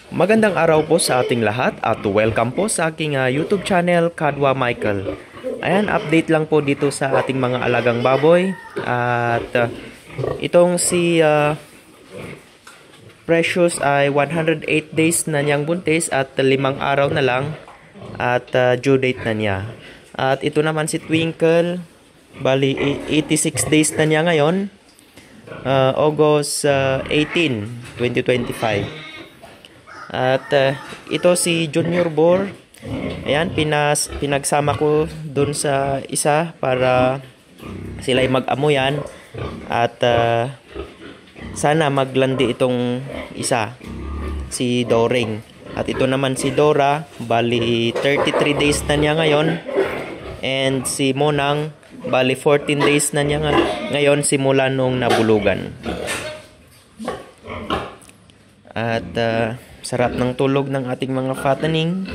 Magandang araw po sa ating lahat at welcome po sa aking YouTube channel, Kadwa Michael. Ayan, update lang po dito sa ating mga alagang baboy. At itong si Precious ay 108 days na niyang buntis at 5 araw na lang at due date na niya. At ito naman si Twinkle, bali 86 days na niya ngayon, August 18, 2025. At ito si Junior Boar. Ayan, pinagsama ko dun sa isa para sila'y mag-amuyan. At sana maglandi itong isa, si Doring. At ito naman si Dora, bali 33 days na niya ngayon. And si Monang, bali 14 days na niya ngayon simula nung nabulugan. At sarap ng tulog ng ating mga fattening.